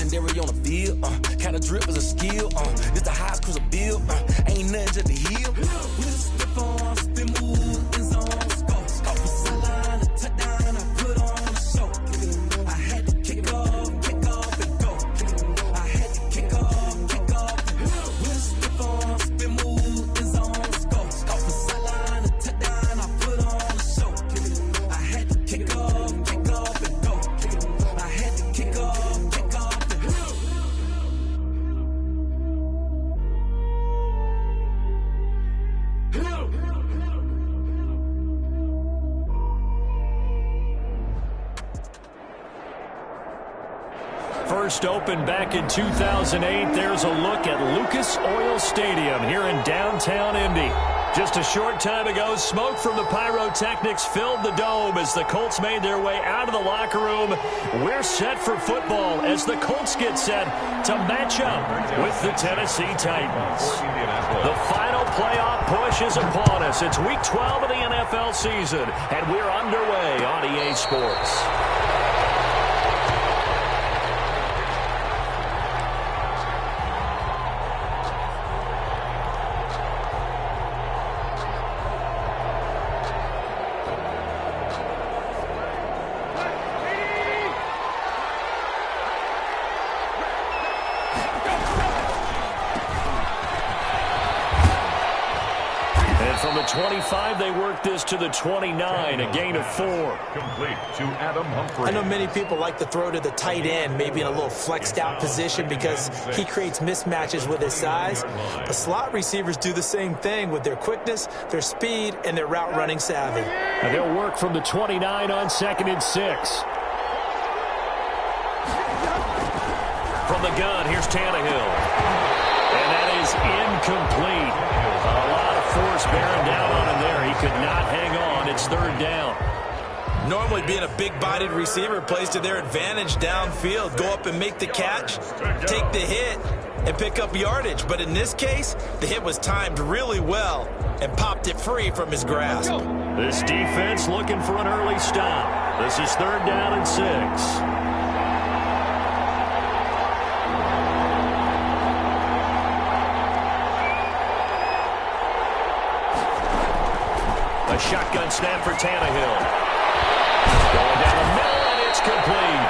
legendary on the field. Kinda drip is a skill. This the highest cruiser bill. Ain't nothing just the hill. We just step on, spin move, in zone, scope. Scope from sideline to touchdown, I put on a show. I had to kick off and go. I had to kick off and go. We just step on, spin move, in zone, scope. Scope from sideline to touchdown, I put on a show. I had to kick off and go. I had to kick off and go. First opened back in 2008. There's a look at Lucas Oil Stadium here in downtown Indy. Just a short time ago, smoke from the pyrotechnics filled the dome as the Colts made their way out of the locker room. We're set for football as the Colts get set to match up with the Tennessee Titans. The final playoff push is upon us. It's Week 12 of the NFL season, and we're underway on EA Sports. From the 25, they work this to the 29, a gain of 4. Complete to Adam Humphrey. I know many people like to throw to the tight end, maybe in a little flexed out position because he creates mismatches with his size. But slot receivers do the same thing with their quickness, their speed, and their route running savvy. And they'll work from the 29 on 2nd and 6. From the gun, here's Tannehill. And that is incomplete. A lot of force bearing down on him there. He could not hang on. It's 3rd down. Normally being a big-bodied receiver plays to their advantage downfield. Go up and make the catch, take the hit, and pick up yardage. But in this case, the hit was timed really well and popped it free from his grasp. This defense looking for an early stop. This is 3rd down and 6. A shotgun snap for Tannehill. Going down the middle, and it's complete.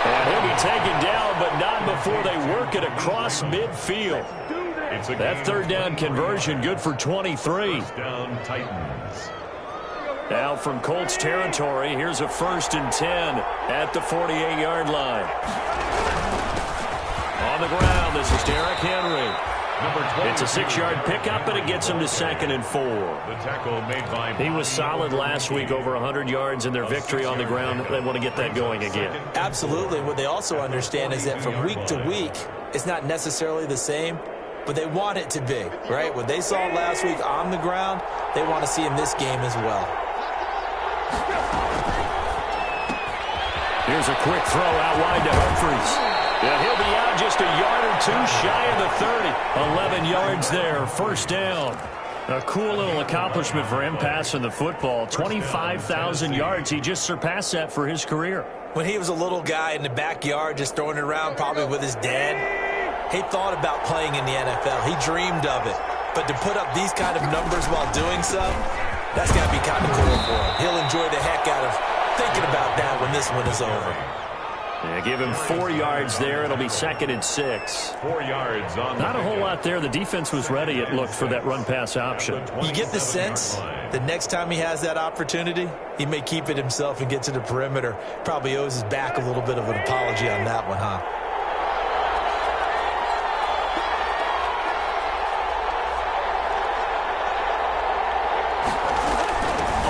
And he'll be taken down, but not before they work it across midfield. That 3rd down conversion good for 23. Down Titans. Now from Colts territory, here's a 1st and 10 at the 48-yard line. On the ground, this is Derrick Henry. It's a 6-yard pickup, and it gets him to 2nd and 4. The tackle made by He was solid last week, over 100 yards in their victory on the ground. They want to get that going again. Absolutely. What they also understand is that from week to week, it's not necessarily the same, but they want it to be, right? What they saw last week on the ground, they want to see in this game as well. Here's a quick throw out wide to Humphries. And he'll be out just a yard or 2 shy of the 30. 11 yards there, 1st down. A cool little accomplishment for him passing the football. 25,000 yards. He just surpassed that for his career. When he was a little guy in the backyard just throwing it around probably with his dad, he thought about playing in the NFL. He dreamed of it. But to put up these kind of numbers while doing so, that's got to be kind of cool for him. He'll enjoy the heck out of thinking about that when this one is over. Yeah, give him 4 yards there. It'll be 2nd and 6. 4 yards on. Not a whole lot there. The defense was ready, it looked, for that run-pass option. You get the sense the next time he has that opportunity, he may keep it himself and get to the perimeter. Probably owes his back a little bit of an apology on that one, huh?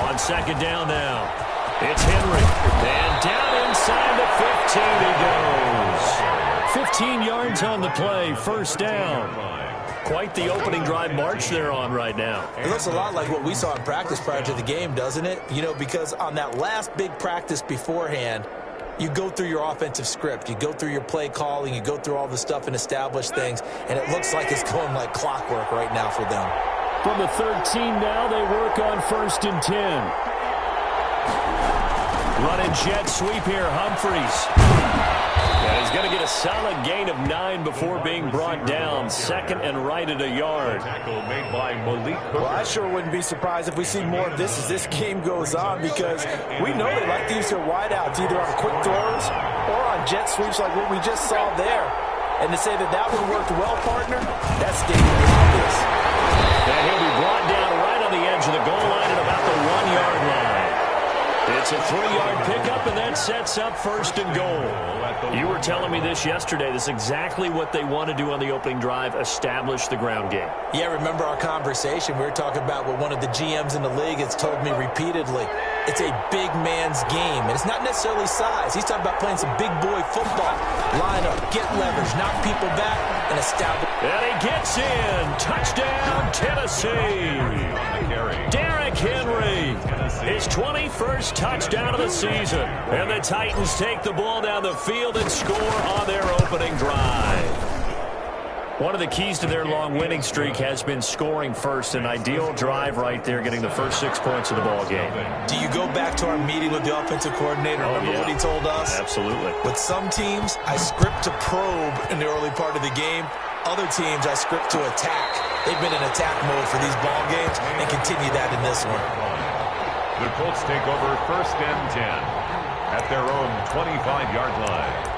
On 2nd down now. It's Henry. And down inside the 15 he goes. 15 yards on the play. 1st down. Quite the opening drive march they're on right now. It looks a lot like what we saw in practice prior to the game, doesn't it? You know, because on that last big practice beforehand, you go through your offensive script. You go through your play calling. You go through all the stuff and establish things. And it looks like it's going like clockwork right now for them. From the 13 now, they work on 1st and 10. Running jet sweep here, Humphries. And he's going to get a a solid gain of 9 before being brought down. Second and right at a yard. Tackle made by Malik Hooker. Well, I sure wouldn't be surprised if we see more of this as this game goes on, because we know they like to use their wideouts either on quick throws or on jet sweeps like what we just saw there. And to say that that one worked well, partner, that's stating the obvious. And he'll be brought down right on the edge of the goal line at about the 1-yard line. It's a 3-yard pickup, and that sets up first and goal. You were telling me this yesterday. This is exactly what they want to do on the opening drive, establish the ground game. Yeah, remember our conversation? We were talking about what one of the GMs in the league has told me repeatedly. It's a big man's game, and it's not necessarily size. He's talking about playing some big boy football. Line up, get leverage, knock people back, and establish. And he gets in. Touchdown, Tennessee. Derrick Henry, his 21st touchdown of the season. And the Titans take the ball down the field and score on their opening drive. One of the keys to their long winning streak has been scoring first. An ideal drive right there, getting the first 6 points of the ball game. Do you go back to our meeting with the offensive coordinator? Remember what he told us? Absolutely. With some teams, I script to probe in the early part of the game. Other teams, I script to attack. They've been in attack mode for these ball games and continue that in this one. The Colts take over first and 10 at their own 25-yard line.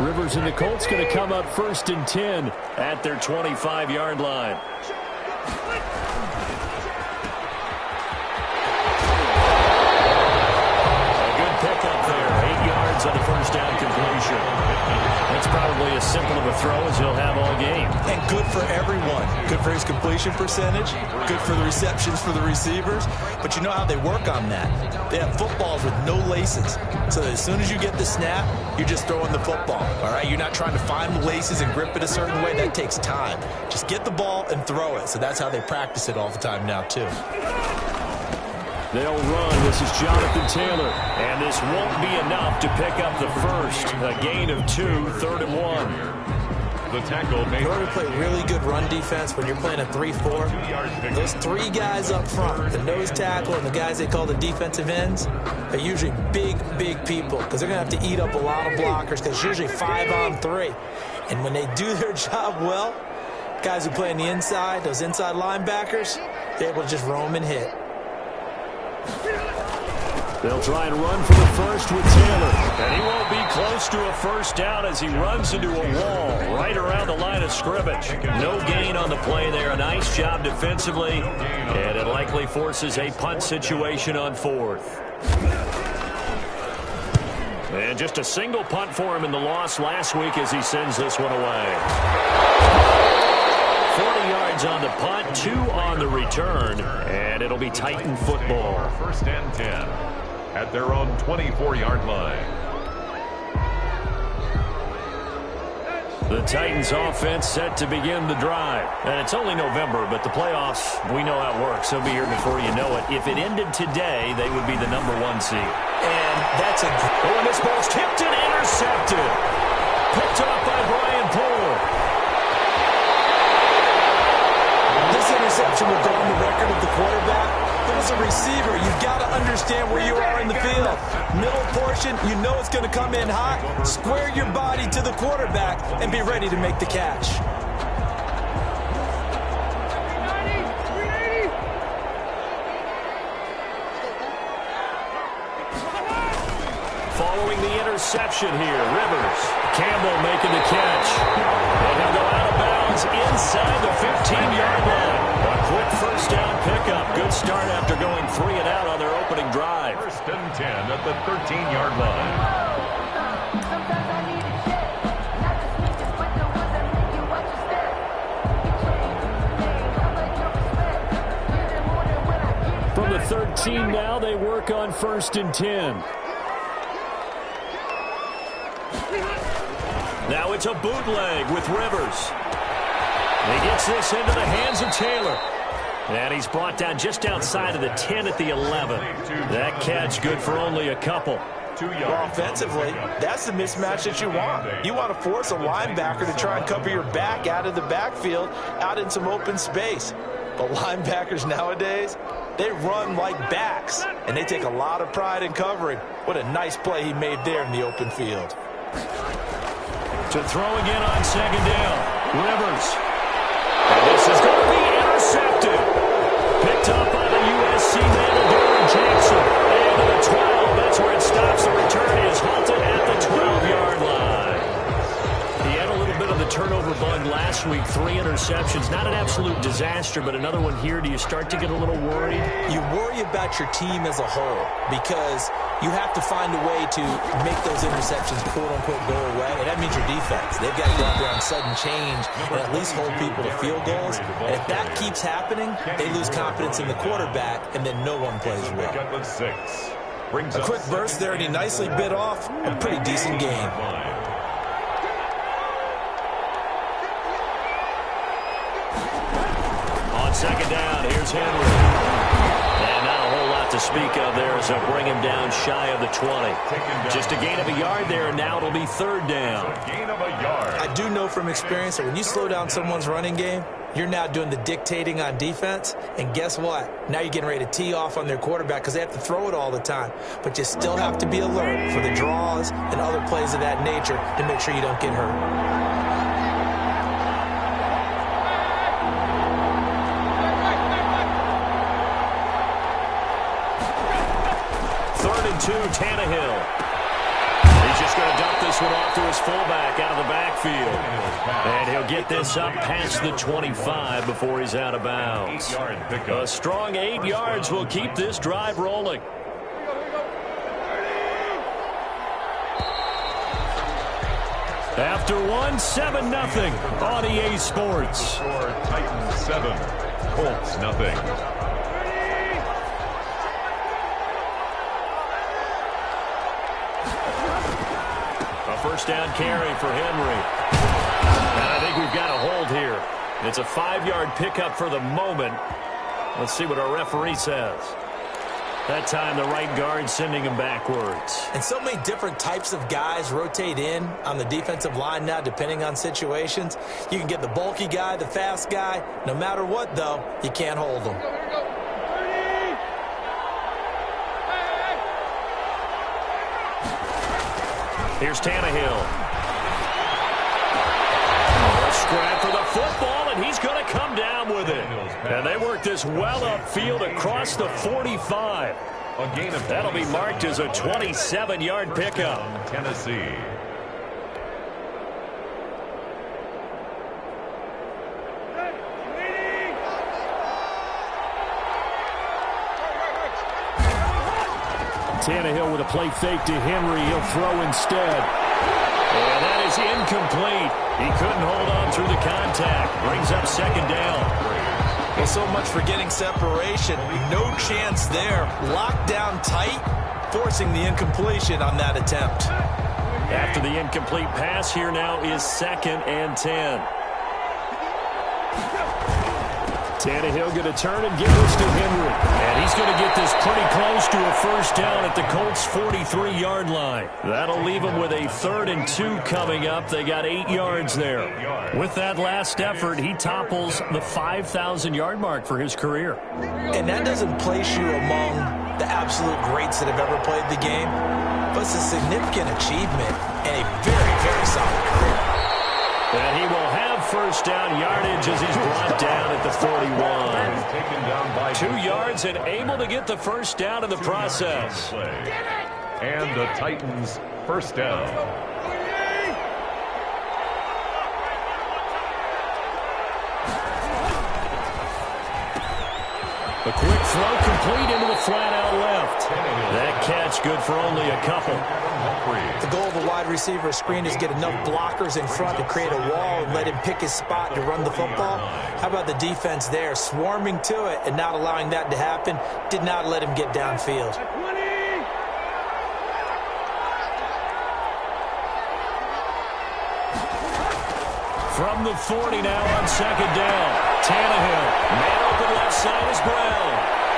Rivers and the Colts going to come up first and 10 at their 25-yard line. A good pickup there. 8 yards on the first down completion. That's probably as simple of a throw as he'll have all game. And good for everyone. Good for his completion percentage. Good for the receptions for the receivers. But you know how they work on that. They have footballs with no laces. So that as soon as you get the snap, you're just throwing the football. All right? You're not trying to find the laces and grip it a certain way. That takes time. Just get the ball and throw it. So that's how they practice it all the time now, too. They'll run. This is Jonathan Taylor. And this won't be enough to pick up the first. A gain of 2, 3rd and 1. The tackle made. In order to play really good run defense when you're playing a 3-4, those 3 guys up front, the nose tackle and the guys they call the defensive ends, are usually big, big people because they're going to have to eat up a lot of blockers because it's usually 5-on-3. And when they do their job well, guys who play on the inside, those inside linebackers, they're able to just roam and hit. They'll try and run for the first with Taylor. And he won't be close to a first down as he runs into a wall right around the line of scrimmage. No gain on the play there. A nice job defensively. And it likely forces a punt situation on 4th. And just a single punt for him in the loss last week as he sends this one away. 40 yards on the punt, 2 on the return, and it'll be Titan football. First and 10 at their own 24-yard line. The Titans offense set to begin the drive. And it's only November, but the playoffs, we know how it works. They'll be here before you know it. If it ended today, they would be the number 1 seed. And that's a... Oh, and this ball's tipped and intercepted. Picked off by Brian Poole. This interception will go on the record of the quarterback. But as a receiver, you've got to understand where you are in the field. Middle portion, you know it's going to come in hot. Square your body to the quarterback and be ready to make the catch. Following the interception here, Rivers. Campbell making the catch. And he'll go out of bounds inside the 15-yard line. A quick first down pickup. Good start after going 3 and out on their opening drive. First and 10 at the 13-yard line. From the 13 now, they work on first and 10. Now it's a bootleg with Rivers. He gets this into the hands of Taylor. And he's brought down just outside of the 10 at the 11. That catch good for only a couple. Well, offensively, that's the mismatch that you want. You want to force a linebacker to try and cover your back out of the backfield, out in some open space. But linebackers nowadays, they run like backs, and they take a lot of pride in covering. What a nice play he made there in the open field. To throw again on second down, Rivers. And this is going to be intercepted. Picked up by the USC man, Adoree Jackson. And to the 12, that's where it stops. The return is halted at the 12-yard line. He had a little bit of the turnover bug last week, 3 interceptions. Not an absolute disaster, but another one here. Do you start to get a little worried? You worry about your team as a whole because you have to find a way to make those interceptions, quote-unquote, go away. And that means your defense. They've got to go out there on sudden change and at least hold people to field goals. And if that keeps happening, they lose confidence in the quarterback, and then no one plays well. A quick burst there, and he nicely bit off a pretty decent game. On second down, here's Henry. And not a whole lot to speak of there as they'll bring him down shy of the 20. Just a gain of a yard there, and now it'll be third down. I do know from experience that when you slow down someone's running game, you're now doing the dictating on defense. And guess what? Now you're getting ready to tee off on their quarterback because they have to throw it all the time. But you still have to be alert for the draws and other plays of that nature to make sure you don't get hurt. Tannehill. He's just going to dump this one off to his fullback out of the backfield. And he'll get this up past the 25 before he's out of bounds. A strong 8 yards will keep this drive rolling. After one, 7-0 on EA Sports. Titans 7, Colts nothing. First down carry for Henry. And I think we've got a hold here. It's a 5-yard pickup for the moment. Let's see what our referee says. That time the right guard sending him backwards. And so many different types of guys rotate in on the defensive line now depending on situations. You can get the bulky guy, the fast guy. No matter what, though, you can't hold them. Here's Tannehill. Scrap for the football, and he's going to come down with it. And they work this well upfield across the 45. That'll be marked as a 27-yard pickup. Tennessee. Tannehill with a play fake to Henry. He'll throw instead. And that is incomplete. He couldn't hold on through the contact. Brings up second down. Well, so much for getting separation. No chance there. Locked down tight, forcing the incompletion on that attempt. After the incomplete pass, here now is 2nd and 10. Tannehill going to turn and give this to Henry. And he's going to get this pretty close to a first down at the Colts' 43-yard line. That'll leave them with a 3rd and 2 coming up. They got 8 yards there. With that last effort, he topples the 5,000-yard mark for his career. And that doesn't place you among the absolute greats that have ever played the game, but it's a significant achievement and a very, very solid career. And he will have first down yardage as he's brought down at the 41. 2 yards and able to get the first down in the process. And the Titans first down. A quick throw complete into the flat out left. That catch good for only a couple. The goal of a wide receiver screen is get enough blockers in front to create a wall and let him pick his spot to run the football. How about the defense there, swarming to it and not allowing that to happen? Did not let him get downfield. From the 40 now on second down. Tannehill, man open left side is Brown.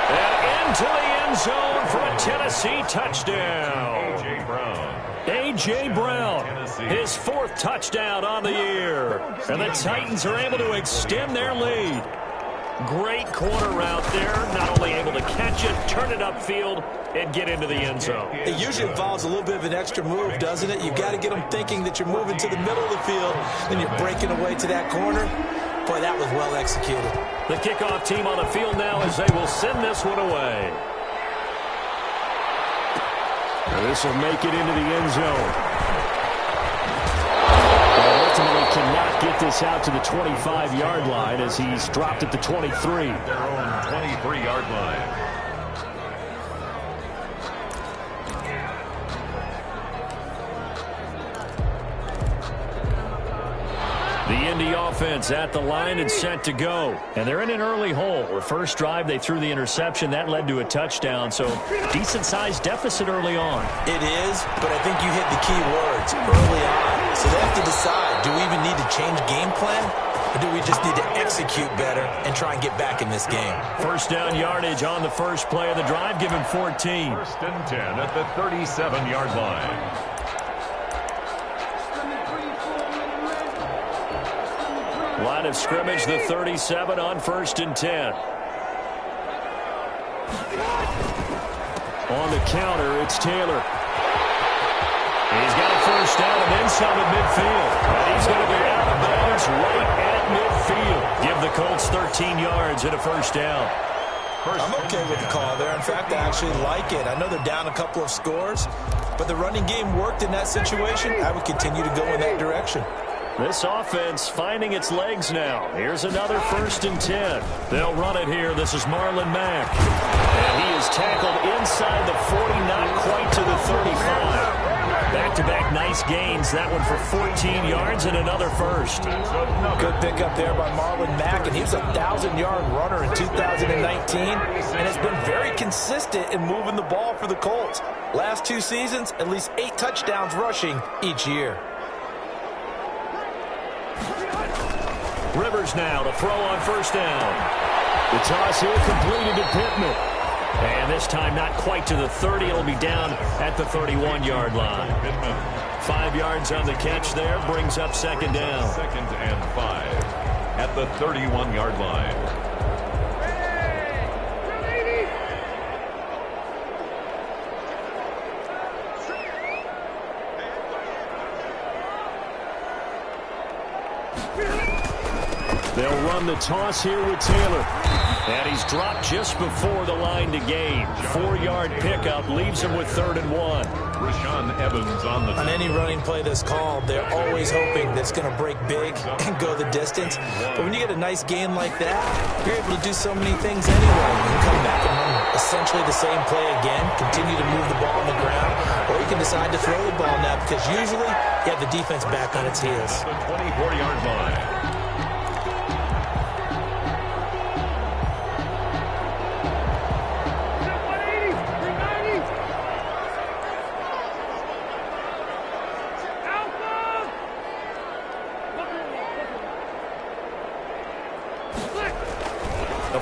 And into the end zone for a Tennessee touchdown. A.J. Brown. A.J. Brown, his 4th touchdown on the year. And the Titans are able to extend their lead. Great corner route there. Not only able to catch it, turn it upfield, and get into the end zone. It usually involves a little bit of an extra move, doesn't it? You've got to get them thinking that you're moving to the middle of the field, then you're breaking away to that corner. Boy, that was well executed. The kickoff team on the field now as they will send this one away. This will make it into the end zone. And ultimately cannot get this out to the 25-yard line as he's dropped at the 23. Their own 23-yard line. The Indy offense at the line and set to go. And they're in an early hole. The first drive, they threw the interception. That led to a touchdown, so decent-sized deficit early on. It is, but I think you hit the key words early on. So they have to decide, do we even need to change game plan? Or do we just need to execute better and try and get back in this game? First down yardage on the first play of the drive, given 14. First and 10 at the 37-yard line. Line of scrimmage, the 37 on first and 10. On the counter, it's Taylor. He's got a first down and then some at midfield. And he's going to be out of bounds right at midfield. Give the Colts 13 yards and a first down. I'm okay with the call there. In fact, I actually like it. I know they're down a couple of scores, but the running game worked in that situation. I would continue to go in that direction. This offense finding its legs now. Here's another first and 10. They'll run it here. This is Marlon Mack. And he is tackled inside the 40, not quite to the 35. Back-to-back nice gains. That one for 14 yards and another first. Good pickup there by Marlon Mack, and he was a 1,000-yard runner in 2019 and has been very consistent in moving the ball for the Colts. Last 2 seasons, at least 8 touchdowns rushing each year. Rivers now to throw on first down. The toss here completed to Pittman. And this time not quite to the 30. It'll be down at the 31-yard line. 5 yards on the catch there. Brings up second down. Second and 5 at the 31-yard line. They'll run the toss here with Taylor. And he's dropped just before the line to gain. 4-yard pickup leaves him with 3rd and 1. Rashaan Evans on the... On any running play that's called, they're always hoping that it's going to break big and go the distance. But when you get a nice gain like that, you're able to do so many things anyway. You can come back and run essentially the same play again, continue to move the ball on the ground, or you can decide to throw the ball now because usually you have the defense back on its heels. The 24-yard line.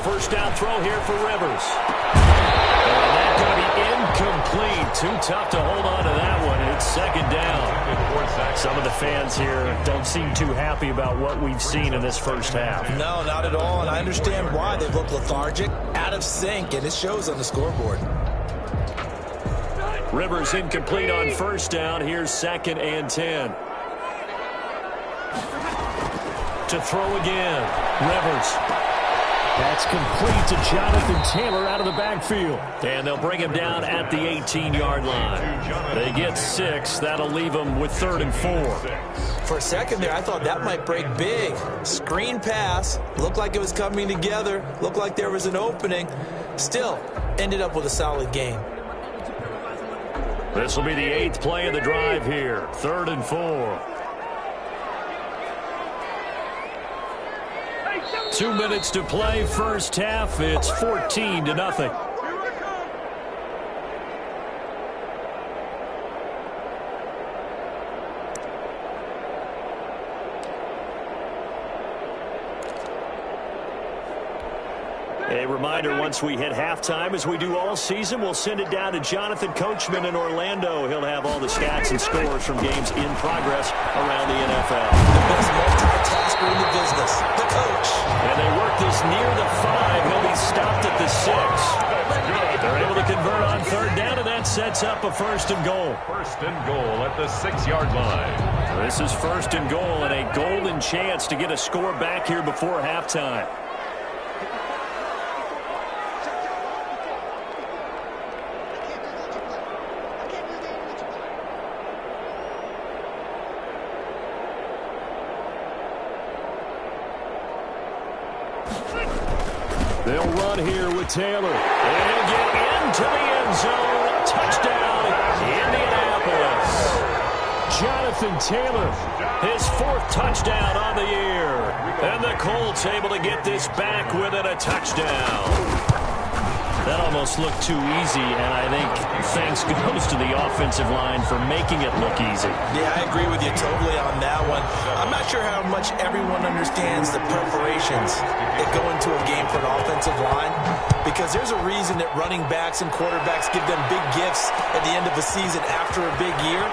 First down throw here for Rivers. And that's going to be incomplete. Too tough to hold on to that one. It's second down. Some of the fans here don't seem too happy about what we've seen in this first half. No, not at all. And I understand why. They've looked lethargic, out of sync, and it shows on the scoreboard. Rivers incomplete on first down. Here's second and 10. To throw again. Rivers. That's complete to Jonathan Taylor out of the backfield. And they'll bring him down at the 18-yard line. They get 6. That'll leave them with 3rd and 4. For a second there, I thought that might break big. Screen pass. Looked like it was coming together. Looked like there was an opening. Still, ended up with a solid game. This will be the 8th play of the drive here. 3rd and 4. 2 minutes to play, first half. It's 14-0. A reminder, once we hit halftime, as we do all season, we'll send it down to Jonathan Coachman in Orlando. He'll have all the stats and scores from games in progress around the NFL. The best multitasker in the business, the coach. And they work this near the 5. He'll be stopped at the 6. They're able to convert on third down, and that sets up a first and goal. First and goal at the 6-yard line. This is first and goal and a golden chance to get a score back here before halftime. They'll run here with Taylor. And he'll get into the end zone. Touchdown, Indianapolis. Jonathan Taylor, his 4th touchdown on the year. And the Colts able to get this back within a touchdown. That almost looked too easy, and I think thanks goes to the offensive line for making it look easy. Yeah, I agree with you totally on that one. I'm not sure how much everyone understands the preparations that go into a game for an offensive line, because there's a reason that running backs and quarterbacks give them big gifts at the end of a season after a big year.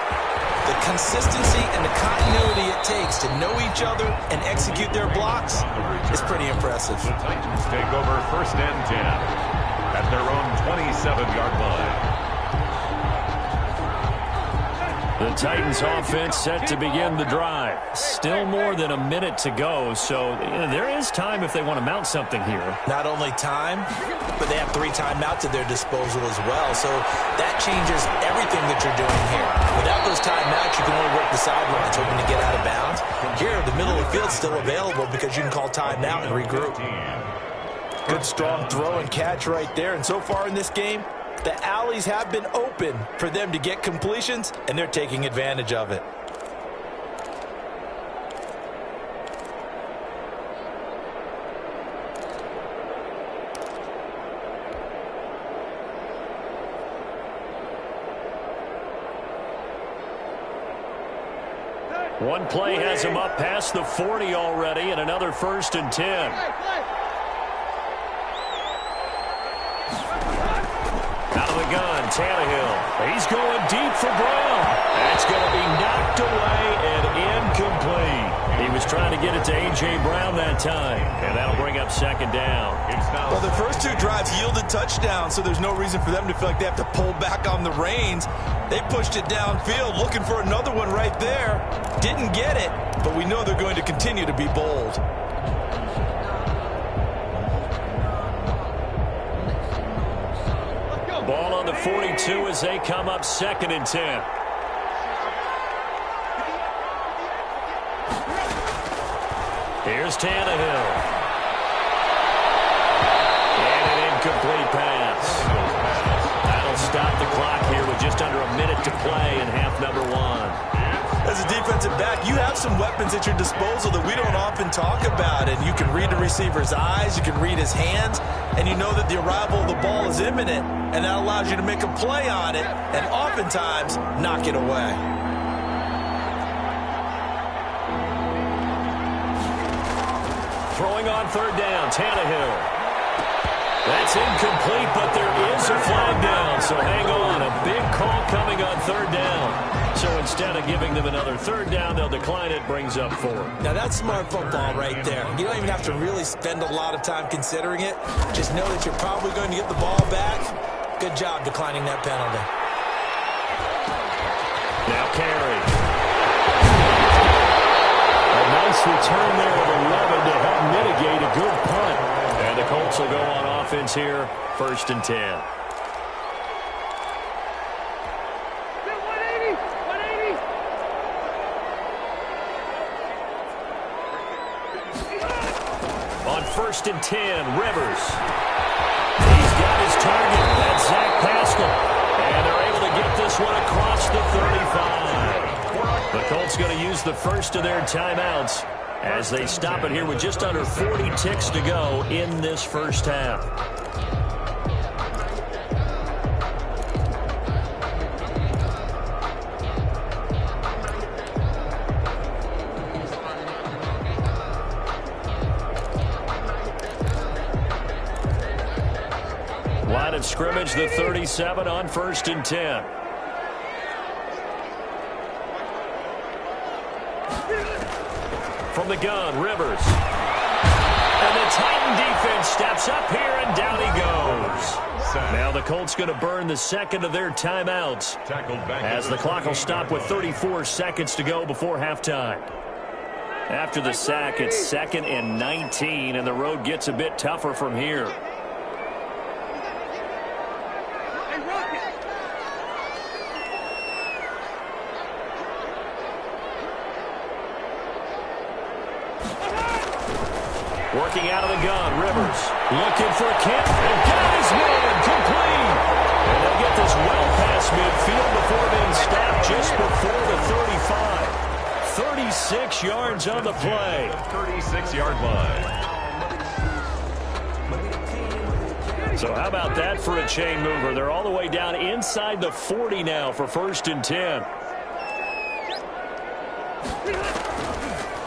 The consistency and the continuity it takes to know each other and execute their blocks is pretty impressive. The Titans take over first and 10 at their own 27-yard line. The Titans offense set to begin the drive. Still more than a minute to go, so there is time if they want to mount something here. Not only time, but they have 3 timeouts at their disposal as well, so that changes everything that you're doing here. Without those timeouts, you can only work the sidelines hoping to get out of bounds. Here, the middle of the field's still available because you can call timeout and regroup. Good strong throw and catch right there. And so far in this game, the alleys have been open for them to get completions, and they're taking advantage of it. One play has him up past the 40 already, and another first and 10. Out of the gun, Tannehill. He's going deep for Brown. That's going to be knocked away and incomplete. He was trying to get it to A.J. Brown that time, and that'll bring up second down. Well, the first 2 drives yielded touchdowns, so there's no reason for them to feel like they have to pull back on the reins. They pushed it downfield, looking for another one right there. Didn't get it, but we know they're going to continue to be bold. Ball on the 42 as they come up second and 10. Here's Tannehill. And an incomplete pass. That'll stop the clock here with just under a minute to play in half number 1. As a defensive back, you have some weapons at your disposal that we don't often talk about. And you can read the receiver's eyes, you can read his hands, and you know that the arrival of the ball is imminent. And that allows you to make a play on it and oftentimes knock it away. Throwing on third down, Tannehill. That's incomplete, but there is a flag down, so hang on. A big call coming on third down. So instead of giving them another third down, they'll decline it, brings up 4. Now that's smart football right there. You don't even have to really spend a lot of time considering it. Just know that you're probably going to get the ball back. Good job declining that penalty. Now carry. A nice return there of 11 to help mitigate a good punt. And the Colts will go on offense here, first and 10. On first and 10, Rivers. He's got his target. That's Zach Pascal. And they're able to get this one across the 35. The Colts going to use the first of their timeouts as they stop it here with just under 40 ticks to go in this first half. Line of scrimmage, the 37 on 1st and 10. From the gun, Rivers. And the Titan defense steps up here, and down he goes. Now the Colts going to burn the second of their timeouts as the clock will stop with 34 seconds to go before halftime. After the sack, it's 2nd and 19, and the road gets a bit tougher from here. Working out of the gun, Rivers looking for Kemp, and got his man complete. And they'll get this well past midfield before being stopped just before the 35. 36 yards on the play. 36-yard line. So how about that for a chain mover? They're all the way down inside the 40 now for 1st and 10.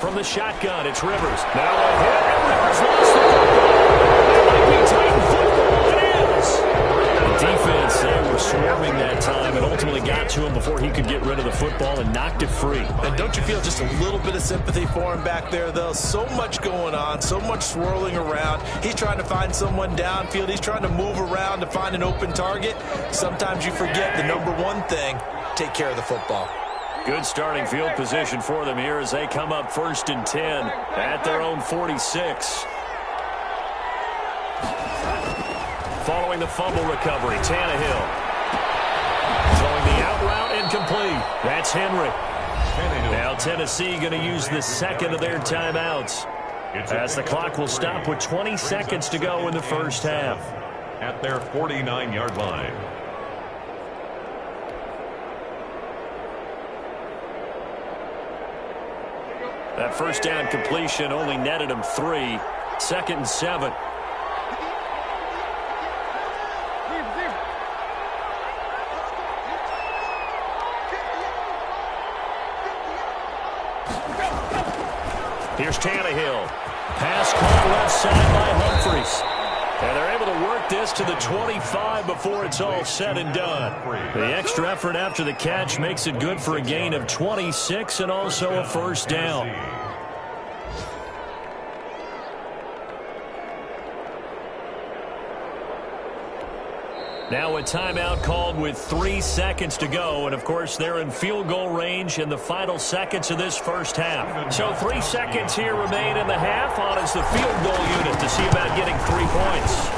From the shotgun, it's Rivers. Now a hit, and Rivers lost the football. It might be Titan football. It is. The defense, they were swarming that time and ultimately got to him before he could get rid of the football and knocked it free. And don't you feel just a little bit of sympathy for him back there, though? So much going on, so much swirling around. He's trying to find someone downfield. He's trying to move around to find an open target. Sometimes you forget the number one thing, take care of the football. Good starting field position for them here as they come up 1st and 10 at their own 46. Following the fumble recovery, Tannehill. Throwing the out route, incomplete. That's Henry. Now Tennessee going to use the second of their timeouts as the clock will stop with 20 seconds to go in the first half. At their 49-yard line. That first down completion only netted him 3. 2nd and 7. Here's Tannehill. Pass caught left side by Humphries. And they're able to work this to the 25 before it's all said and done. The extra effort after the catch makes it good for a gain of 26 and also a first down. Now a timeout called with 3 seconds to go. And, of course, they're in field goal range in the final seconds of this first half. So 3 seconds here remain in the half. On is the field goal unit to see about getting 3 points.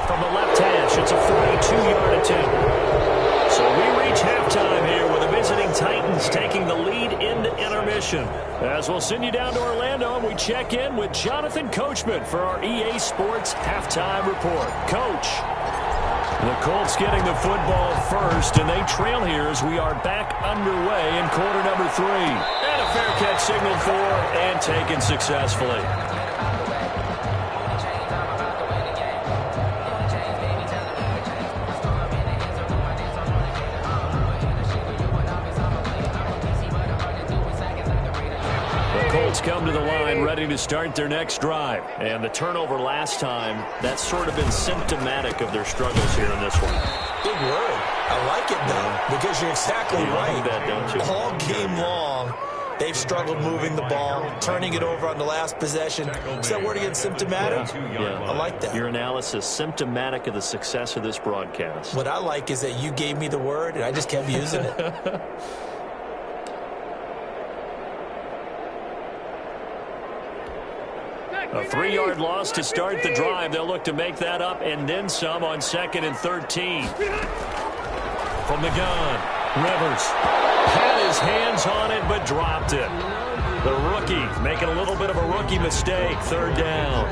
From the left hash, it's a 42-yard attempt. So we reach halftime here with the visiting Titans taking the lead into intermission. As we'll send you down to Orlando, and we check in with Jonathan Coachman for our EA Sports Halftime Report. Coach. The Colts getting the football first, and they trail here as we are back underway in quarter number 3. And a fair catch signaled for and taken successfully. Come to the line ready to start their next drive. And the turnover last time, that's sort of been symptomatic of their struggles here in this one. Big word. I like it, though, because you're exactly right. That, don't you? All game long, they've struggled moving the ball, turning it over on the last possession. Is that word again, symptomatic? Yeah. I like that. Your analysis, symptomatic of the success of this broadcast. What I like is that you gave me the word, and I just kept using it. A 3-yard loss to start the drive. They'll look to make that up and then some on 2nd and 13. From the gun, Rivers had his hands on it but dropped it. The rookie making a little bit of a rookie mistake. 3rd down.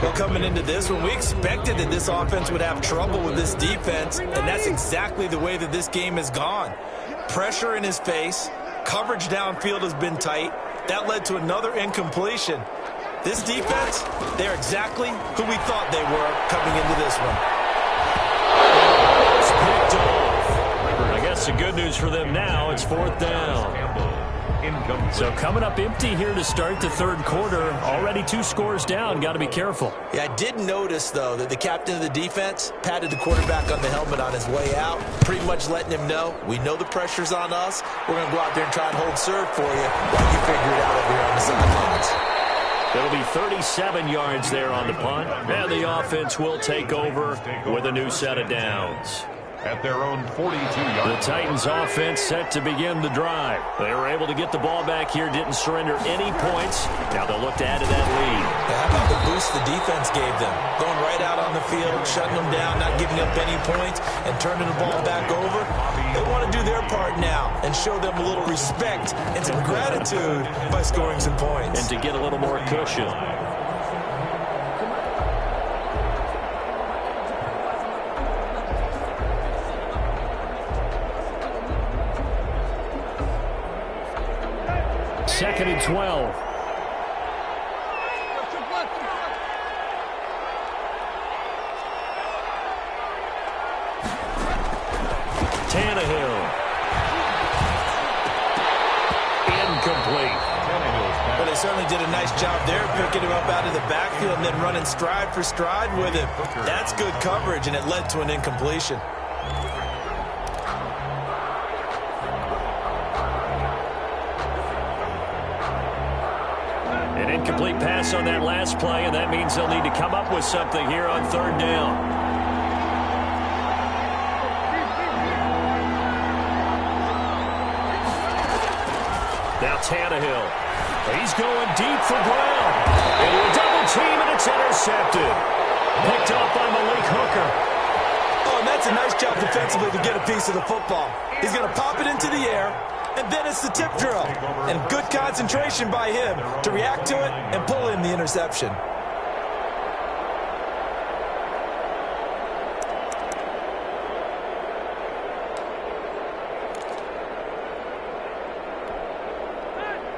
Well, coming into this one, we expected that this offense would have trouble with this defense, and that's exactly the way that this game has gone. Pressure in his face. Coverage downfield has been tight. That led to another incompletion. This defense, they're exactly who we thought they were coming into this one. It's picked off. I guess the good news for them now, it's 4th down. Incomplete. So coming up empty here to start the third quarter. Already 2 scores down. Got to be careful. Yeah, I did notice, though, that the captain of the defense patted the quarterback on the helmet on his way out, pretty much letting him know, we know the pressure's on us. We're going to go out there and try and hold serve for you while you figure it out over here on the sidelines. It'll be 37 yards there on the punt. And the offense will take over with a new set of downs. At their own 42-yard The Titans offense set to begin the drive. They were able to get the ball back here, didn't surrender any points. Now they'll look to add to that lead. How about the boost the defense gave them? Going right out on the field, shutting them down, not giving up any points, and turning the ball back over. They want to do their part now and show them a little respect and some gratitude by scoring some points. And to get a little more cushion. Second and 12. Tannehill. Incomplete. Well, they certainly did a nice job there, picking him up out of the backfield and then running stride for stride with him. That's good coverage, and it led to an incompletion. An incomplete pass on that last play, and that means they'll need to come up with something here on third down. Now Tannehill. He's going deep for Brown. Into a double team, and it's intercepted. Picked off by Malik Hooker. Oh, and that's a nice job defensively to get a piece of the football. He's going to pop it into the air, and then it's the tip drill. And good concentration by him to react to it and pull in the interception.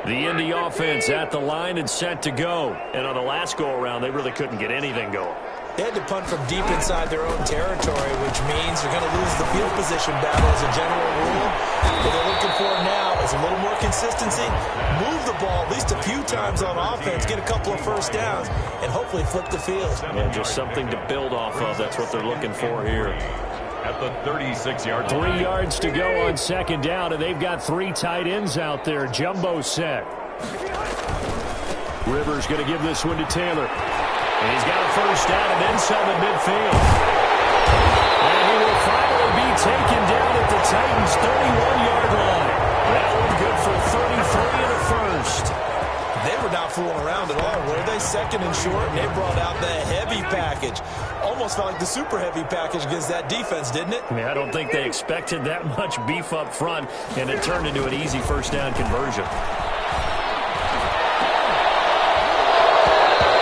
The Indy offense at the line and set to go. And on the last go-around, they really couldn't get anything going. They had to punt from deep inside their own territory, which means they're going to lose the field position battle as a general rule. What they're looking for now is a little more consistency, move the ball at least a few times on offense, get a couple of first downs, and hopefully flip the field. Yeah, just something to build off of. That's what they're looking for here. at the 36-yard line. 3 yards to go on second down, and they've got 3 tight ends out there. Jumbo set. Rivers going to give this one to Taylor. And he's got a first down and then some at midfield. And he will finally be taken down at the Titans' 31-yard line. That one good for 33 in the first. They were not fooling around at all, were they? Second and short, and they brought out the heavy package. Almost felt like the super heavy package against that defense, didn't it? Yeah, I don't think they expected that much beef up front, and it turned into an easy first down conversion.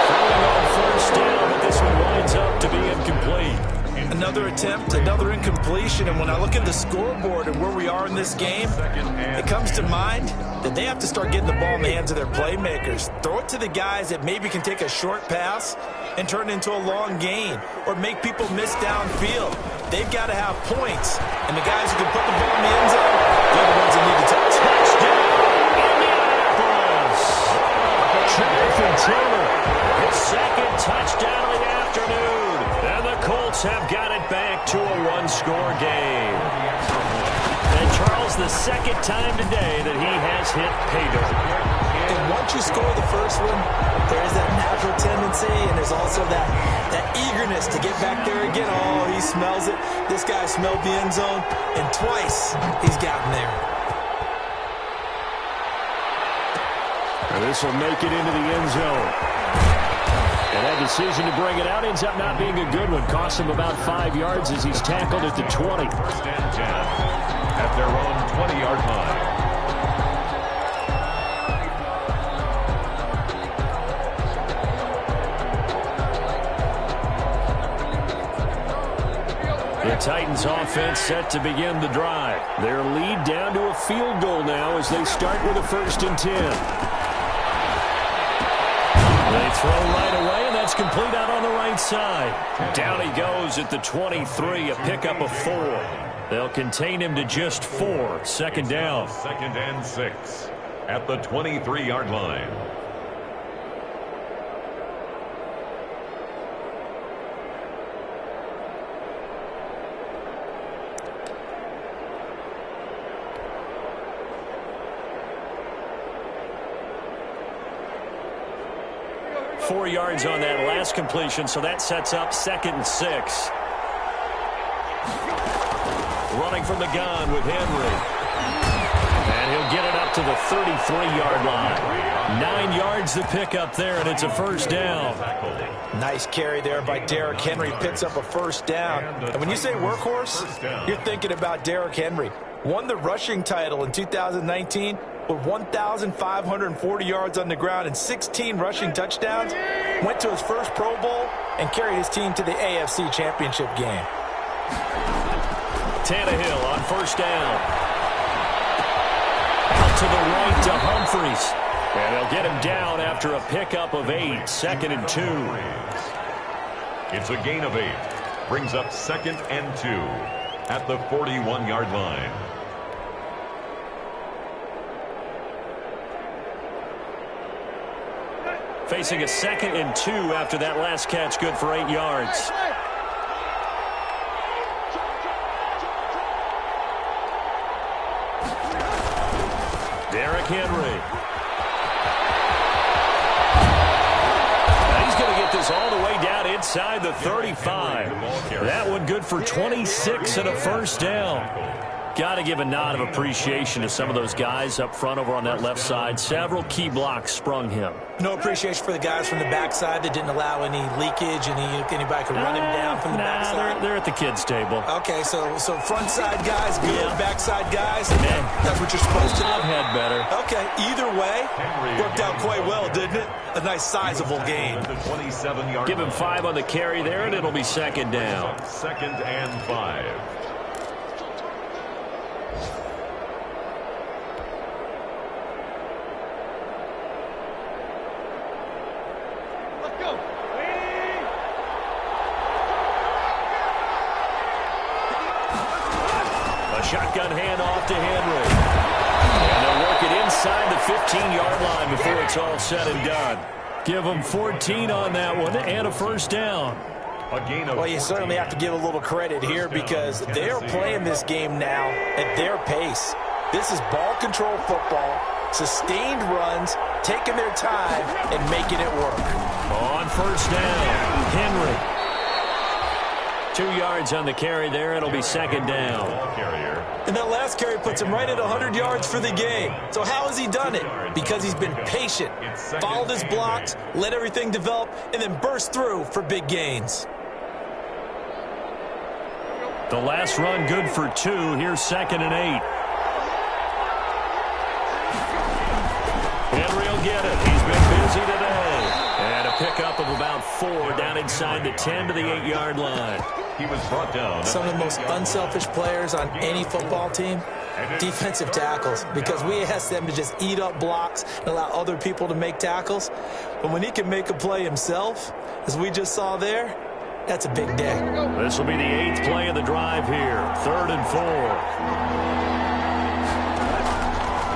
Throwing on first down, but this one winds up to be incomplete. Another attempt, another incompletion, and when I look at the scoreboard and where we are in this game, it comes to mind that they have to start getting the ball in the hands of their playmakers. Throw it to the guys that maybe can take a short pass and turn it into a long gain or make people miss downfield. They've got to have points, and the guys who can put the ball in the end zone, they're the ones that need to touch. Touchdown, Indianapolis! Jonathan Taylor, his second touchdown of the afternoon. And the Colts have got it back to a one-score game. And Charles, the second time today that he has hit pay dirt. And once you score the first one, there is that natural tendency, and there's also that eagerness to get back there again. Oh, he smells it. This guy smelled the end zone, and twice he's gotten there. And this will make it into the end zone. And that decision to bring it out ends up not being a good one. Costs him about 5 yards as he's tackled at the 20. First and 10 at their own 20-yard line. The Titans offense set to begin the drive. Their lead down to a field goal now as they start with a 1st and 10. They throw right away, and that's complete out on the right side. Down he goes at the 23, a pickup of 4. They'll contain him to just 4. Second down. 2nd and 6. at the 23-yard line. Four yards on that last completion, so that sets up 2nd and 6. Running from the gun with Henry. And he'll get it up to the 33-yard line. 9 yards to pick up there, and it's a first down. Nice carry there by Derrick Henry. Picks up a first down. And when you say workhorse, you're thinking about Derrick Henry. Won the rushing title in 2019 with 1,540 yards on the ground and 16 rushing touchdowns. Went to his first Pro Bowl and carried his team to the AFC Championship game. Tannehill on first down. Out to the right to Humphries. And they'll get him down after a pickup of 8. 2nd and 2. It's a gain of 8. Brings up 2nd and 2 at the 41-yard line. Facing a 2nd and 2 after that last catch, good for 8 yards. Derrick Henry. Now he's going to get this all the way down inside the 35. That one good for 26 and a first down. Got to give a nod of appreciation to some of those guys up front over on that left side. Several key blocks sprung him. No appreciation for the guys from the backside that didn't allow any leakage, and anybody could run him down from the backside. They're at the kids' table. Okay, so front side guys good, backside guys, that's what you're supposed to do. I've had better. Okay, either way, worked out quite well, didn't it? A nice sizable gain. Give him 5 on the carry there, and it'll be 2nd down. 2nd and 5. Shotgun handoff to Henry. And they'll work it inside the 15-yard line before it's all said and done. Give them 14 on that one and a first down. Well, you certainly have to give a little credit here because they're playing this game now at their pace. This is ball control football, sustained runs, taking their time and making it work. On first down, Henry. 2 yards on the carry there. It'll be 2nd down. And that last carry puts him right at 100 yards for the game. So how has he done it? Because he's been patient, followed his blocks, let everything develop, and then burst through for big gains. The last run good for 2. Here's 2nd and 8. Henry will get it. He's been busy today. And a pickup of about 4 down inside the 10 to the 8-yard line. He was brought down. Some of the most unselfish players on any football team, defensive tackles, because we ask them to just eat up blocks and allow other people to make tackles. But when he can make a play himself, as we just saw there, that's a big day. This will be the 8th play of the drive here. 3rd and 4.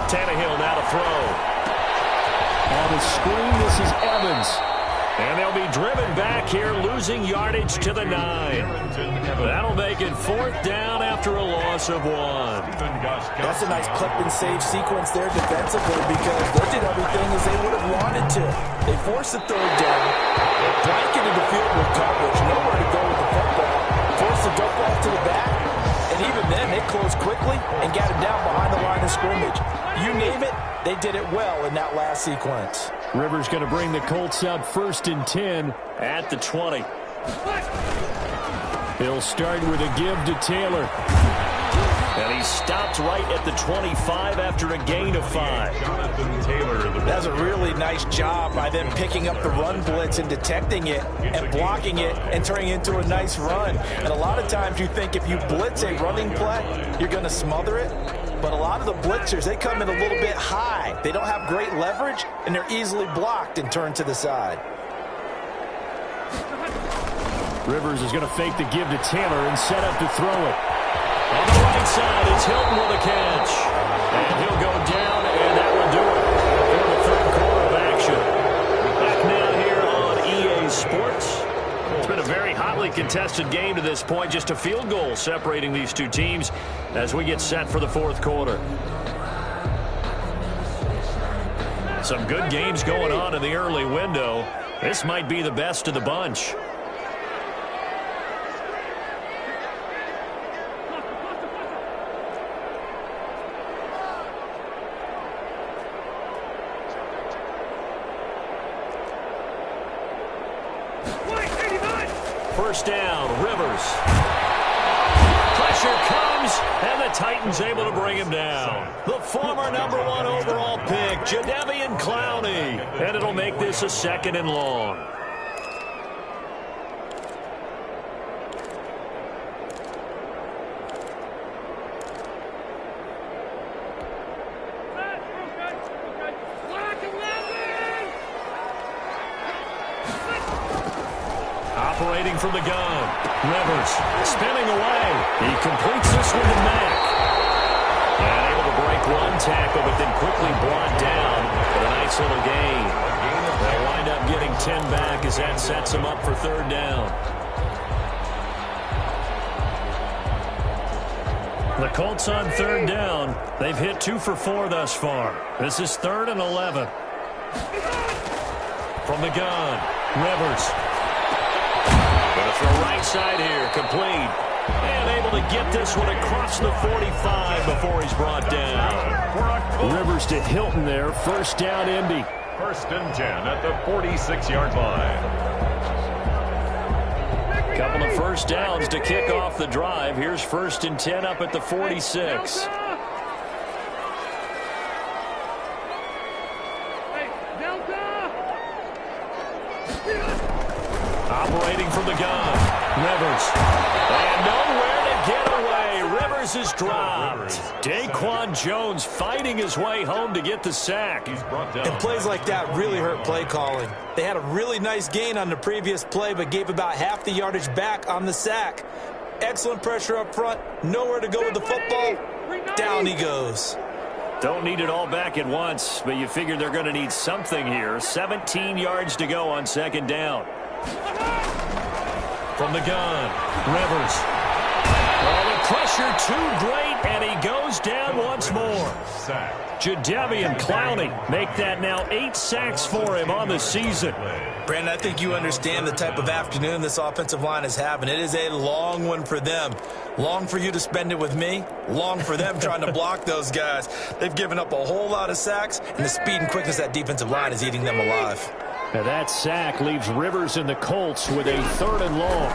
Tannehill now to throw. On the screen, this is Evans. And they'll be driven back here, losing yardage to the 9. That'll make it 4th down after a loss of 1. That's a nice clip and save sequence there defensively because they did everything as they would have wanted to. They forced the 3rd down, blanketed the field with coverage, nowhere to go with the football, forced the dump off to the back, and even then they closed quickly and got him down behind the line of scrimmage. You name it, they did it well in that last sequence. Rivers going to bring the Colts up 1st and 10 at the 20. He'll start with a give to Taylor. And he stopped right at the 25 after a gain of 5. That's a really nice job by them picking up the run blitz and detecting it and blocking it and turning it into a nice run. And a lot of times you think if you blitz a running play, you're going to smother it. But a lot of the blitzers, they come in a little bit high. They don't have great leverage, and they're easily blocked and turned to the side. Rivers is going to fake the give to Taylor and set up to throw it. On the right side, it's Hilton with a catch. And he'll go down, and that will do it. a very hotly contested game to this point. Just a field goal separating these two teams as we get set for the fourth quarter. Some good games going on in the early window. This might be the best of the bunch. First down, Rivers. Pressure comes, and the Titans able to bring him down. The former #1 overall pick, Jadeveon Clowney. And it'll make this a 2nd and long. Operating from the gun. Rivers spinning away. He completes this one to Mack. And able to break one tackle, but then quickly brought down with a nice little gain. They'll wind up getting 10 back as that sets them up for 3rd down. The Colts on 3rd down. They've hit 2 for 4 thus far. This is 3rd and 11. From the gun, Rivers. Going to throw right side here, complete. And able to get this one across the 45 before he's brought down. Rivers to Hilton there, 1st down Indy. 1st and 10 at the 46-yard line. Couple of 1st downs to kick off the drive. Here's 1st and 10 up at the 46. Operating from the gun, Rivers. And nowhere to get away. Rivers is dropped. Daquan Jones fighting his way home to get the sack. And plays like that really hurt play calling. They had a really nice gain on the previous play, but gave about half the yardage back on the sack. Excellent pressure up front. Nowhere to go with the football. Down he goes. Don't need it all back at once, but you figure they're going to need something here. 17 yards to go on 2nd down. From the gun, Rivers. Oh, the pressure too great, and he goes down once more. Jadeveon Clowney make that now 8 sacks for him on the season. Brandon, I think you understand the type of afternoon this offensive line is having. It is a long one for them. Long for you to spend it with me. Long for them trying to block those guys. They've given up a whole lot of sacks, and the speed and quickness of that defensive line is eating them alive. Now that sack leaves Rivers and the Colts with a 3rd and long.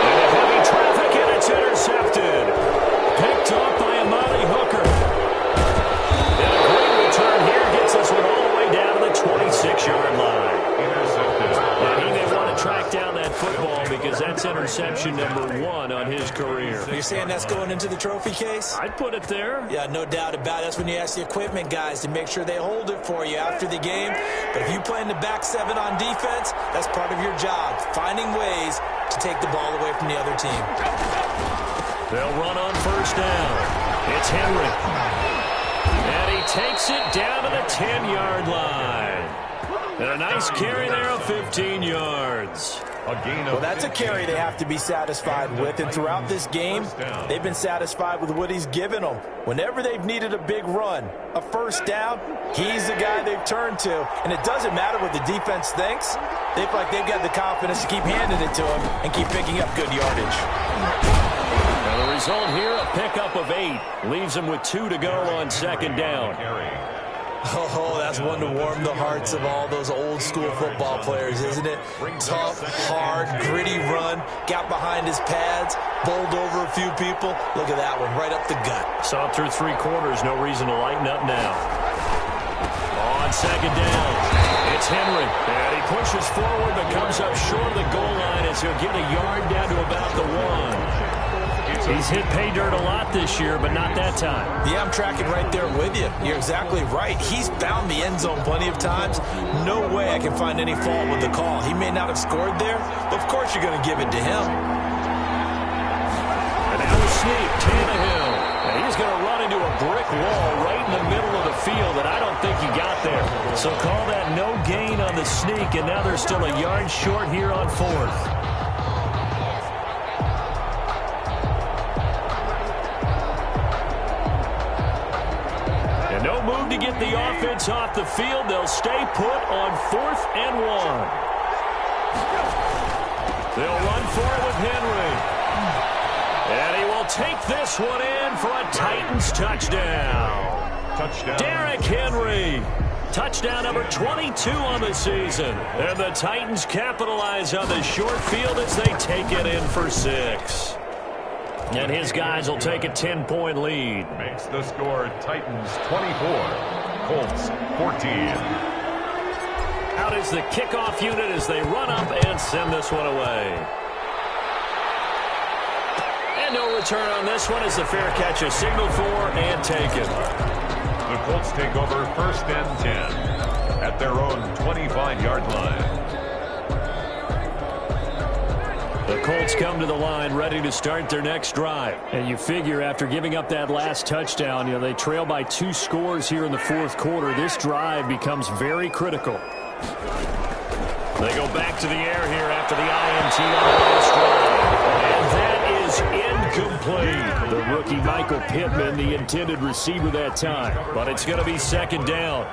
Into heavy traffic, and it's intercepted. Picked off by Amari Hooker. And a great return here gets this one all the way down to the 26-yard line. Intercepted. And he may want to track down that football because that's interception #1 on his career. You're saying that's going into the trophy case? I'd put it there. Yeah, no doubt about it. That's when you ask the equipment guys to make sure they hold it for you after the game. But if you play in the back 7 on defense, that's part of your job, finding ways to take the ball away from the other team. They'll run on 1st down. It's Henry. And he takes it down to the 10-yard line. And a nice carry there of 15 yards. Well, that's a carry they have to be satisfied with. And throughout this game, they've been satisfied with what he's given them. Whenever they've needed a big run, a 1st down, he's the guy they've turned to. And it doesn't matter what the defense thinks. They feel like they've got the confidence to keep handing it to him and keep picking up good yardage. Now the result here, a pickup of 8. Leaves them with 2 to go on 2nd down. Oh, that's one to warm the hearts of all those old-school football players, isn't it? Tough, hard, gritty run, got behind his pads, bowled over a few people. Look at that one, right up the gut. Saw through 3 quarters, no reason to lighten up now. On 2nd down, it's Henry. And he pushes forward but comes up short of the goal line as he'll get a yard down to about the 1. He's hit pay dirt a lot this year, but not that time. Yeah, I'm tracking right there with you. You're exactly right. He's found the end zone plenty of times. No way I can find any fault with the call. He may not have scored there, but of course you're going to give it to him. And now the sneak, Tannehill. And he's he's going to run into a brick wall right in the middle of the field, and I don't think he got there. So call that no gain on the sneak, and now they're still a yard short here on fourth. And no move to get the offense off the field. They'll stay put on 4th and 1. They'll run for it with Henry. And he will take this one in for a Titans touchdown. Touchdown. Derrick Henry. Touchdown number 22 on the season. And the Titans capitalize on the short field as they take it in for 6. And his guys will take a 10-point lead. Makes the score Titans 24, Colts 14. Out is the kickoff unit as they run up and send this one away. And no return on this one as the fair catch is signaled for and taken. The Colts take over 1st and 10 at their own 25-yard line. The Colts come to the line ready to start their next drive. And you figure after giving up that last touchdown, they trail by 2 scores here in the 4th quarter. This drive becomes very critical. They go back to the air here after the INT on the last drive. And that is incomplete. The rookie Michael Pittman, the intended receiver that time. But it's going to be 2nd down.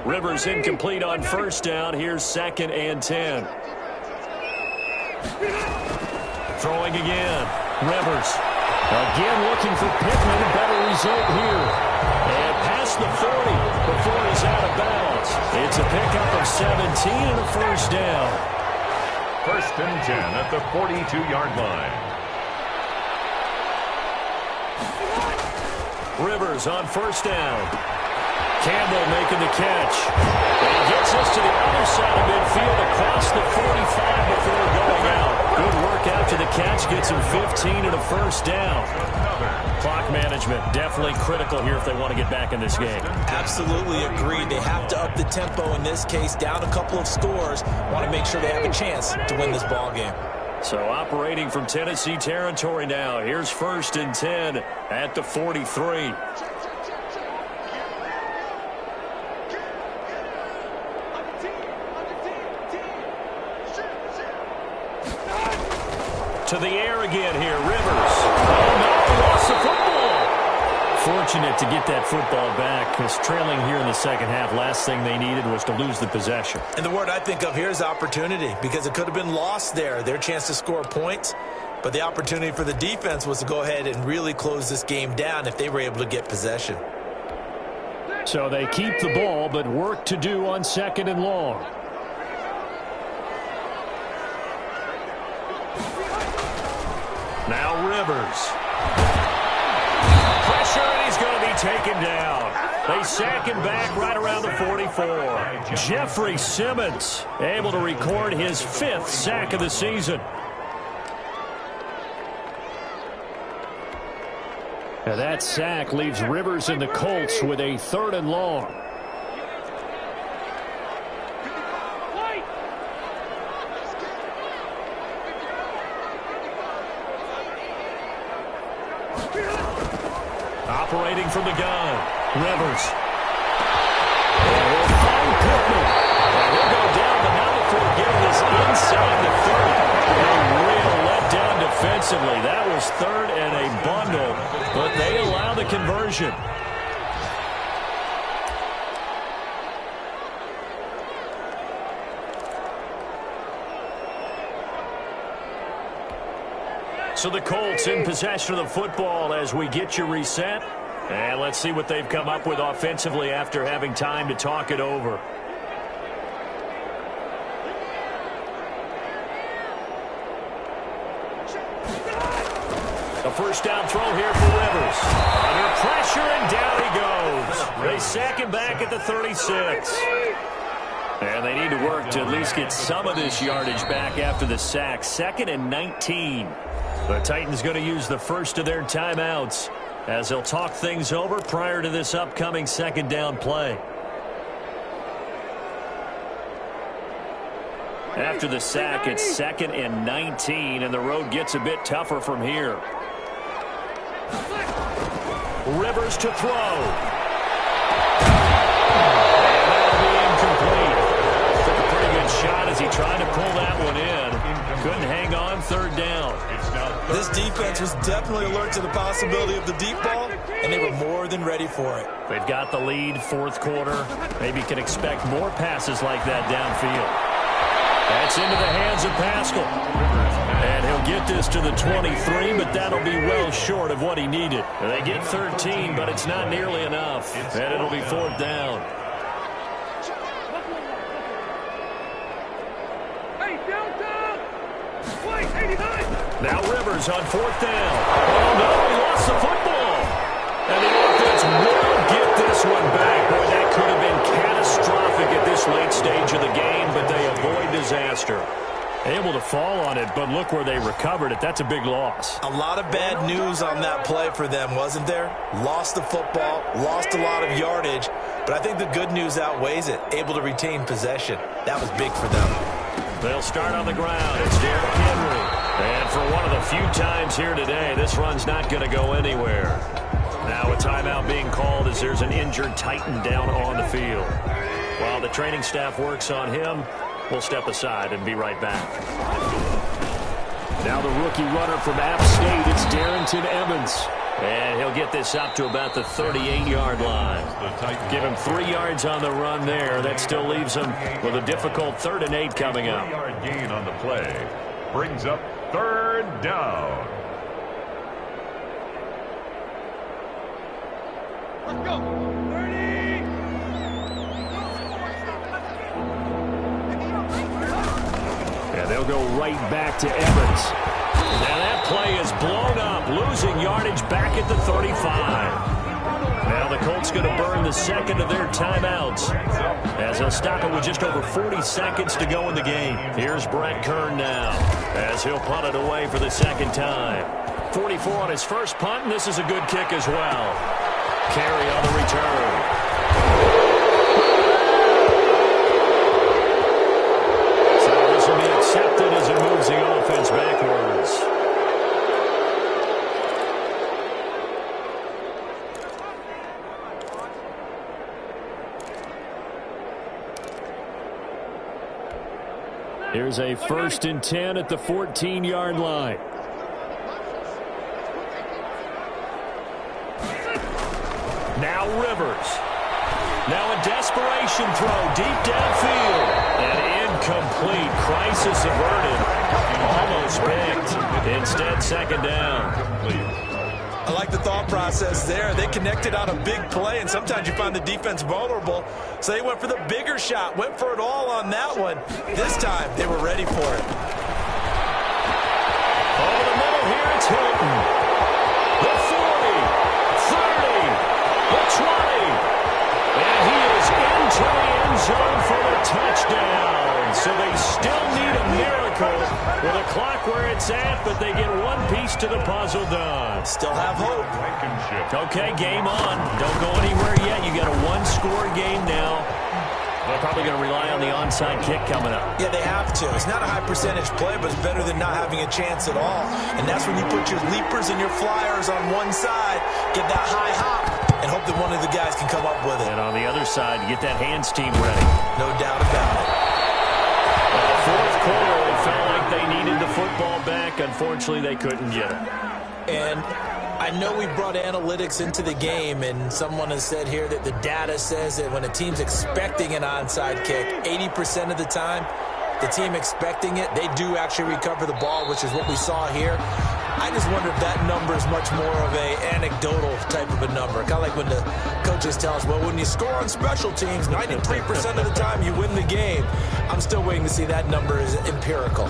Rivers incomplete on 1st down. Here's 2nd and 10. Throwing again. Rivers. Again looking for Pittman. A better result here. And past the 40 before he's out of bounds. It's a pickup of 17 and a 1st down. 1st and 10 at the 42-yard line. Rivers on 1st down. Campbell making the catch. And he gets us to the other side of midfield across the 45 before going out. Good work after the catch. Gets him 15 and a 1st down. Clock management definitely critical here if they want to get back in this game. Absolutely agreed. They have to up the tempo in this case. Down a couple of scores. Want to make sure they have a chance to win this ball game. So operating from Tennessee territory now. Here's 1st and 10 at the 43. To the air again here, Rivers. Oh, no, lost the football. Fortunate to get that football back, because trailing here in the 2nd half, last thing they needed was to lose the possession. And the word I think of here is opportunity, because it could have been lost there. Their chance to score points, but the opportunity for the defense was to go ahead and really close this game down if they were able to get possession. So they keep the ball, but work to do on 2nd and long. Now Rivers. Pressure, and he's going to be taken down. They sack him back right around the 44. Jeffrey Simmons able to record his 5th sack of the season. Now that sack leaves Rivers and the Colts with a 3rd and long. Operating from the gun, Rivers. And we'll find Pittman. And he'll go down, but not before getting this inside the 30. A real letdown defensively. That was 3rd and a bundle, but they allow the conversion. So the Colts in possession of the football as we get you reset. And let's see what they've come up with offensively after having time to talk it over. A 1st down throw here for Rivers. Under pressure, and down he goes. They sack him back at the 36. And they need to work to at least get some of this yardage back after the sack. 2nd and 19. The Titans going to use the first of their timeouts as they'll talk things over prior to this upcoming 2nd down play. After the sack, it's 2nd and 19, and the road gets a bit tougher from here. Rivers to throw. And that'll be incomplete. Took a pretty good shot as he tried to pull that one in. Couldn't hang on, 3rd down. This defense was definitely alert to the possibility of the deep ball, and they were more than ready for it. They've got the lead, 4th quarter. Maybe can expect more passes like that downfield. That's into the hands of Pascal. And he'll get this to the 23, but that'll be well short of what he needed. They get 13, but it's not nearly enough. And it'll be 4th down. Now Rivers on 4th down. Oh, no, he lost the football. And the offense will get this one back. Boy, that could have been catastrophic at this late stage of the game, but they avoid disaster. Able to fall on it, but look where they recovered it. That's a big loss. A lot of bad news on that play for them, wasn't there? Lost the football, lost a lot of yardage, but I think the good news outweighs it. Able to retain possession. That was big for them. They'll start on the ground. It's Derrick Henry. And for one of the few times here today, this run's not going to go anywhere. Now a timeout being called as there's an injured Titan down on the field. While the training staff works on him, we'll step aside and be right back. Now the rookie runner from App State, it's Darrington Evans. And he'll get this up to about the 38-yard line. Give him 3 yards on the run there. That still leaves him with a difficult 3rd and 8 coming up. 3-yard gain on the play brings up 3rd down. Let's go. 30. And they'll go right back to Evans. Now that play is blown up, losing yardage back at the 35. Now the Colts going to burn the 2nd of their timeouts as they'll stop it with just over 40 seconds to go in the game. Here's Brett Kern now as he'll punt it away for the 2nd time. 44 on his first punt, and this is a good kick as well. Carry on the return. Accepted as it moves the offense backwards. Here's a 1st and 10 at the 14-yard line. Now Rivers. Now a desperation throw deep downfield. And incomplete. Crisis averted. Almost picked. Instead, 2nd down. I like the thought process there. They connected on a big play, and sometimes you find the defense vulnerable. So they went for the bigger shot, went for it all on that one. This time, they were ready for it. Over the middle here, it's Hilton. The 40, 30, the 20. And he is into the end zone for the touchdown. So they still need a miracle with a clock where it's at, but they get one piece to the puzzle done. Still have hope. Okay, game on. Don't go anywhere yet. You got a 1-score game now. They're probably going to rely on the onside kick coming up. Yeah, they have to. It's not a high percentage play, but it's better than not having a chance at all. And that's when you put your leapers and your flyers on one side, get that high hop, and hope that one of the guys can come up with it. And on the other side, you get that hands team ready. No doubt about it. 4th quarter, it felt like they needed the football back. Unfortunately, they couldn't get it. And I know we brought analytics into the game, and someone has said here that the data says that when a team's expecting an onside kick, 80% of the time, the team expecting it, they do actually recover the ball, which is what we saw here. I just wonder if that number is much more of a anecdotal type of a number. Kind of like when the coaches tell us, well, when you score on special teams, 93% of the time you win the game. I'm still waiting to see that number is empirical.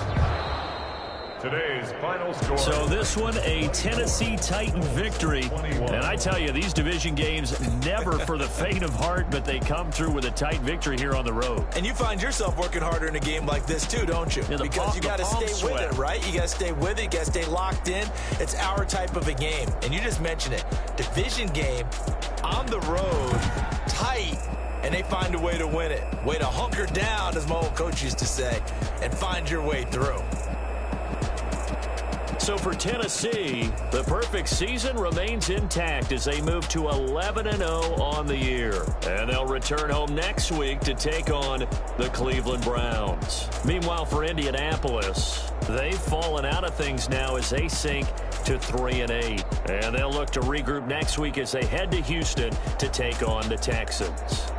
Today's final score. So this one, a Tennessee Titan victory. And I tell you, these division games, never for the faint of heart, but they come through with a tight victory here on the road. And you find yourself working harder in a game like this too, don't you? Yeah, because you got to stay with it, right? You got to stay with it. You got to stay locked in. It's our type of a game. And you just mentioned it. Division game, on the road, tight. and they find a way to win it. Way to hunker down, as my old coach used to say, and find your way through. So for Tennessee, the perfect season remains intact as they move to 11-0 on the year. And they'll return home next week to take on the Cleveland Browns. Meanwhile, for Indianapolis, they've fallen out of things now as they sink to 3-8. And they'll look to regroup next week as they head to Houston to take on the Texans.